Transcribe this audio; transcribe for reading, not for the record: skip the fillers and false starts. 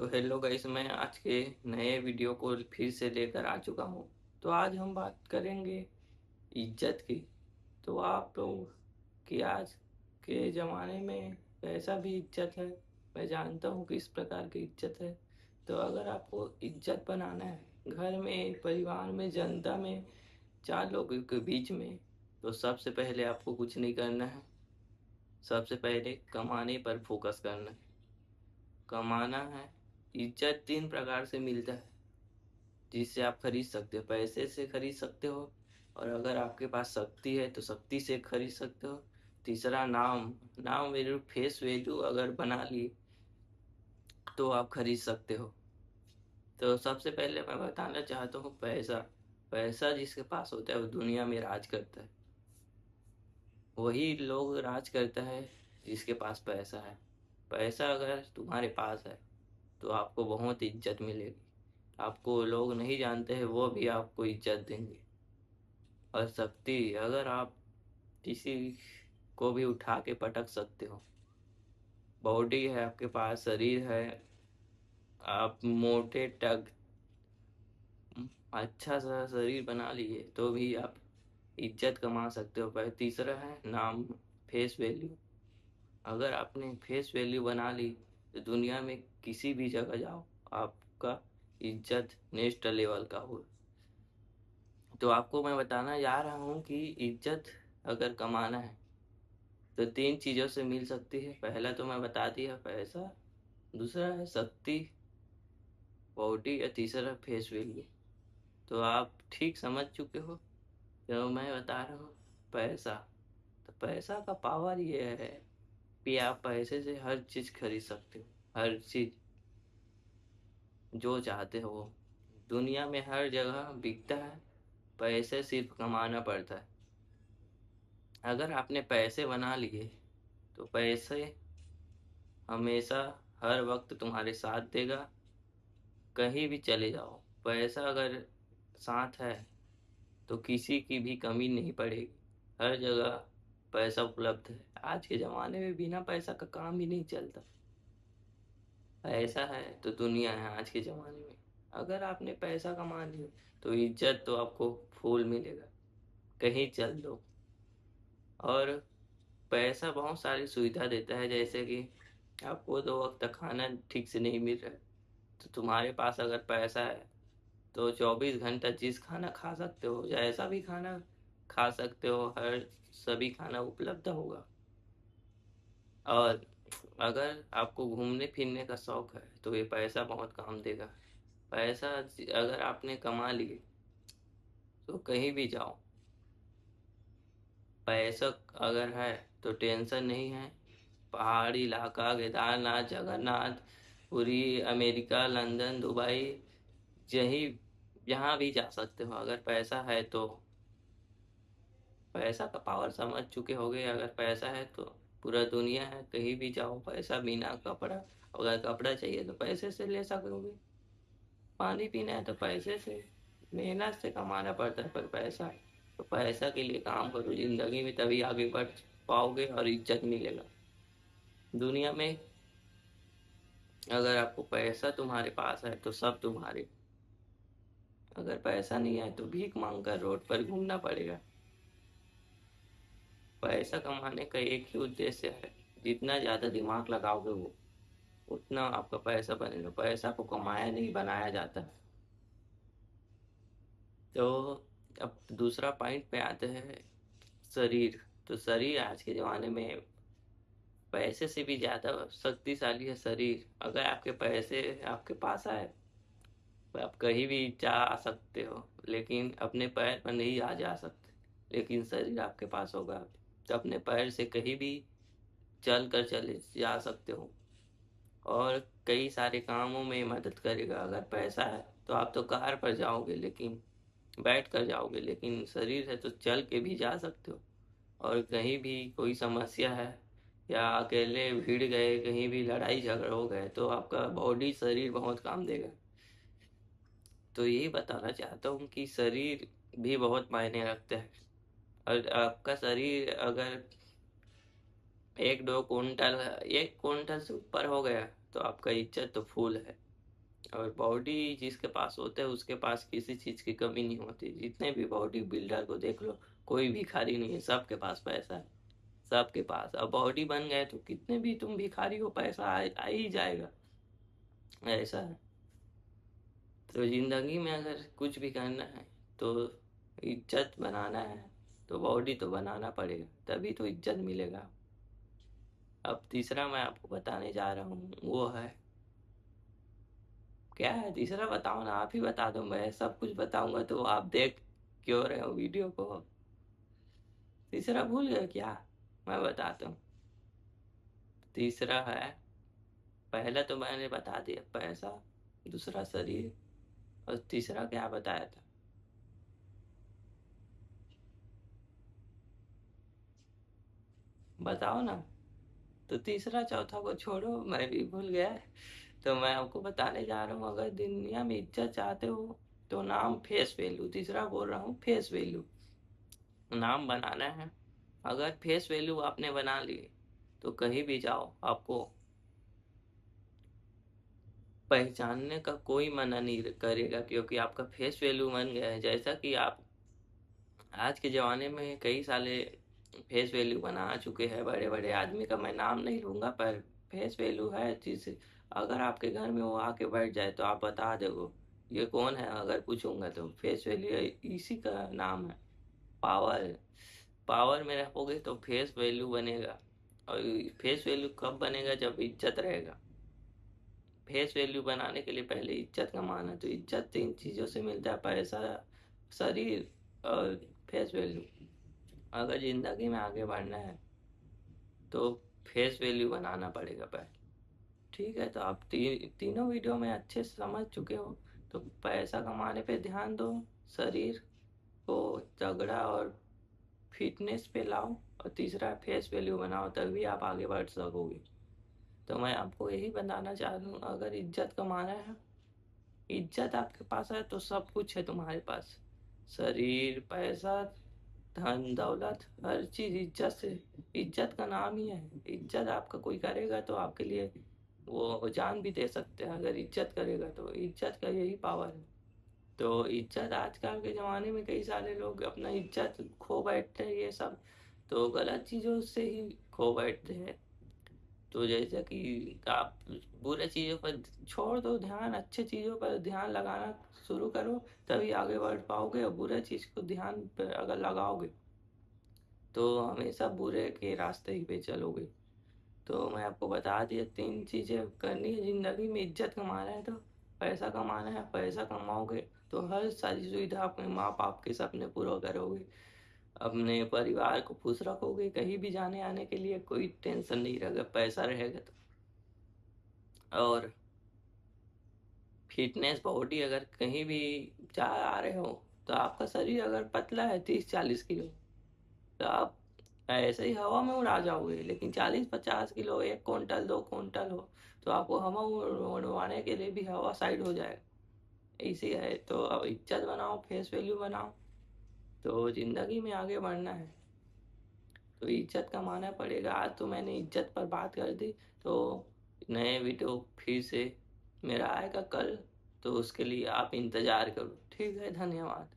तो hello guys, मैं आज के नए वीडियो को फिर से लेकर आ चुका हूँ। तो आज हम बात करेंगे इज्जत की। तो आप लोग कि आज के ज़माने में पैसा भी इज्जत है। मैं जानता हूँ कि इस प्रकार की इज्जत है। तो अगर आपको इज्जत बनाना है घर में, परिवार में, जनता में, चार लोगों के बीच में, तो सबसे पहले आपको कुछ नहीं करना है। सबसे पहले कमाने पर फोकस करना है। कमाना है। इज्जत तीन प्रकार से मिलता है जिससे आप खरीद सकते हो। पैसे से खरीद सकते हो, और अगर आपके पास शक्ति है तो शक्ति से खरीद सकते हो। तीसरा नाम। नाम वैल्यू, फेस वैल्यू अगर बना ली तो आप खरीद सकते हो। तो सबसे पहले मैं बताना चाहता हूँ पैसा। पैसा जिसके पास होता है वो दुनिया में राज करता है। वही लोग राज करता है जिसके पास पैसा है। पैसा अगर तुम्हारे पास है तो आपको बहुत इज्जत मिलेगी। आपको लोग नहीं जानते हैं वो भी आपको इज्जत देंगे। और शक्ति, अगर आप किसी को भी उठा के पटक सकते हो। बॉडी है आपके पास, शरीर है, आप मोटे टक अच्छा सा शरीर बना लिए तो भी आप इज्जत कमा सकते हो। पर तीसरा है नाम, फेस वैल्यू। अगर आपने फेस वैल्यू बना ली तो दुनिया में किसी भी जगह जाओ, आपका इज्जत नेक्स्ट लेवल का हो। तो आपको मैं बताना जा रहा हूँ कि इज्जत अगर कमाना है तो तीन चीज़ों से मिल सकती है। पहला तो मैं बता दिया, पैसा। दूसरा है शक्ति, बॉडी, या तीसरा फेस वैल्यू। तो आप ठीक समझ चुके हो। तो मैं बता रहा हूँ पैसा। तो पैसा का पावर ये है कि आप पैसे से हर चीज़ खरीद सकते हो। हर चीज़ जो चाहते हो वो दुनिया में हर जगह बिकता है। पैसे सिर्फ कमाना पड़ता है। अगर आपने पैसे बना लिए तो पैसे हमेशा हर वक्त तुम्हारे साथ देगा। कहीं भी चले जाओ, पैसा अगर साथ है तो किसी की भी कमी नहीं पड़ेगी। हर जगह पैसा उपलब्ध है। आज के ज़माने में बिना पैसा का काम ही नहीं चलता। पैसा है तो दुनिया है आज के ज़माने में। अगर आपने पैसा कमा लिया तो इज्जत तो आपको फूल मिलेगा, कहीं चल दो। और पैसा बहुत सारी सुविधा देता है, जैसे कि आपको दो वक्त खाना ठीक से नहीं मिल रहा है तो तुम्हारे पास अगर पैसा है तो 24 घंटा जिस खाना खा सकते हो, जैसा भी खाना खा सकते हो, हर सभी खाना उपलब्ध होगा। और अगर आपको घूमने फिरने का शौक है तो ये पैसा बहुत काम देगा। पैसा अगर आपने कमा लिए तो कहीं भी जाओ। पैसा अगर है तो टेंशन नहीं है। पहाड़ी इलाका, Kedarnath, Jagannath, Puri, America, London, Dubai, यहीं जहाँ भी जा सकते हो अगर पैसा है तो। पैसा का पावर समझ चुके होगे। अगर पैसा है तो पूरा दुनिया है, कहीं भी जाओ। पैसा बिना कपड़ा, अगर कपड़ा चाहिए तो पैसे से ले सकोगे। पानी पीना है तो पैसे से, मेहनत से कमाना पड़ता है। पर पैसा, तो पैसा के लिए काम करो जिंदगी में, तभी आगे बढ़ पाओगे और इज्जत मिलेगा दुनिया में। अगर आपको पैसा तुम्हारे पास है तो सब तुम्हारे। अगर पैसा नहीं है तो भीख मांग कर रोड पर घूमना पड़ेगा। पैसा कमाने का एक ही उद्देश्य है, जितना ज़्यादा दिमाग लगाओगे वो उतना आपका पैसा बनेगा। पैसा को कमाया नहीं, बनाया जाता है। तो अब दूसरा पॉइंट पे आते हैं, शरीर। तो शरीर आज के ज़माने में पैसे से भी ज़्यादा शक्तिशाली है शरीर। अगर आपके पैसे आपके पास आए तो आप कहीं भी जा सकते हो, लेकिन अपने पैर पर नहीं आ जा सकते। लेकिन शरीर आपके पास होगा तो अपने पैर से कहीं भी चल कर चले जा सकते हो। और कई सारे कामों में मदद करेगा। अगर पैसा है तो आप तो कार पर जाओगे, लेकिन बैठ कर जाओगे, लेकिन शरीर है तो चल के भी जा सकते हो। और कहीं भी कोई समस्या है या अकेले भीड़ गए, कहीं भी लड़ाई झगड़ा हो गए, तो आपका बॉडी, शरीर बहुत काम देगा। तो यही बताना चाहता हूँ कि शरीर भी बहुत मायने रखता है। और आपका शरीर अगर 1-2 कुंटल, 1 कुंटल से ऊपर हो गया तो आपका इज्जत तो फूल है। और बॉडी जिसके पास होता है उसके पास किसी चीज़ की कमी नहीं होती। जितने भी बॉडी बिल्डर को देख लो, कोई भिखारी नहीं है, सबके पास पैसा है, सबके पास। अब बॉडी बन गए तो कितने भी तुम भिखारी हो, पैसा आ ही जाएगा, ऐसा है। तो ज़िंदगी में अगर कुछ भी करना है तो इज्जत बनाना है तो बॉडी तो बनाना पड़ेगा, तभी तो इज्जत मिलेगा। अब तीसरा मैं आपको बताने जा रहा हूँ, वो है, क्या है तीसरा? बताओ ना, आप ही बता दो। मैं सब कुछ बताऊंगा तो आप देख क्यों रहे हो वीडियो को? तीसरा भूल गए क्या? मैं बताता हूँ। तीसरा है, पहला तो मैंने बता दिया, पैसा, दूसरा शरीर, और तीसरा क्या बताया था? बताओ ना। तो तीसरा चौथा को छोड़ो, मैं भी भूल गया। तो मैं आपको बताने जा रहा हूँ, अगर दुनिया में इज्जत चाहते हो तो नाम फेस वैल्यू, तीसरा बोल रहा हूँ, फेस वैल्यू नाम बनाना है। अगर फेस वैल्यू आपने बना ली तो कहीं भी जाओ आपको पहचानने का कोई मना नहीं करेगा, क्योंकि आपका फेस वैल्यू बन गया है। जैसा कि आप आज के ज़माने में कई साले फेस वैल्यू बना चुके हैं, बड़े बड़े आदमी का मैं नाम नहीं लूँगा, पर फेस वैल्यू है जिस, अगर आपके घर में वो आके बैठ जाए तो आप बता दोगे ये कौन है, अगर पूछूंगा तो। फेस वैल्यू इसी का नाम है, पावर है। पावर में रहोगे तो फेस वैल्यू बनेगा। और फेस वैल्यू कब बनेगा? जब इज्जत रहेगा। फेस वैल्यू बनाने के लिए पहले इज्जत कमाना, तो इज्जत तीन चीज़ों से मिलता है, पैसा, शरीर और फेस वैल्यू। अगर ज़िंदगी में आगे बढ़ना है तो फेस वैल्यू बनाना पड़ेगा पहले। ठीक है, तो आप तीनों वीडियो में अच्छे से समझ चुके हो। तो पैसा कमाने पे ध्यान दो, शरीर को तगड़ा और फिटनेस पे लाओ, और तीसरा फेस वैल्यू बनाओ, तभी आप आगे बढ़ सकोगे। तो मैं आपको यही बताना चाह रहा हूँ, अगर इज्जत कमाना है, इज्जत आपके पास है तो सब कुछ है तुम्हारे पास, शरीर, पैसा, धन दौलत, हर चीज इज्जत से। इज्जत का नाम ही है, इज्जत आपका कोई करेगा तो आपके लिए वो जान भी दे सकते हैं, अगर इज्जत करेगा तो। इज्जत का यही पावर है। तो इज्जत आजकल के ज़माने में कई सारे लोग अपना इज्जत खो बैठते हैं, ये सब तो गलत चीज़ों से ही खो बैठते हैं। तो जैसे कि आप बुरे चीज़ों पर छोड़ दो ध्यान, अच्छे चीज़ों पर ध्यान लगाना शुरू करो, तभी आगे बढ़ पाओगे। और बुरे चीज़ को ध्यान पर अगर लगाओगे तो हमेशा बुरे के रास्ते ही पे चलोगे। तो मैं आपको बता दिया, तीन चीज़ें करनी है ज़िंदगी में। इज्जत कमाना है तो पैसा कमाना है, पैसा कमाओगे तो हर सारी सुविधा, अपने माँ बाप के सपने पूरा करोगे, अपने परिवार को खुश रखोगे, कहीं भी जाने आने के लिए कोई टेंशन नहीं रहेगा, पैसा रहेगा तो। और फिटनेस बॉडी, अगर कहीं भी जा आ रहे हो तो आपका शरीर अगर पतला है 30-40 किलो, तो आप ऐसे ही हवा में उड़ा जाओगे। लेकिन 40-50 किलो, 1 क्विंटल 2 क्विंटल हो तो आपको हवा उड़वाने के लिए भी हवा साइड हो जाएगा। ऐसे है। तो अब इज्जत बनाओ, फेस वैल्यू बनाओ, तो जिंदगी में आगे बढ़ना है तो इज्जत कमाना पड़ेगा। आज तो मैंने इज्जत पर बात कर दी, तो नए वीडियो फिर से मेरा आएगा कल, तो उसके लिए आप इंतज़ार करो। ठीक है, धन्यवाद।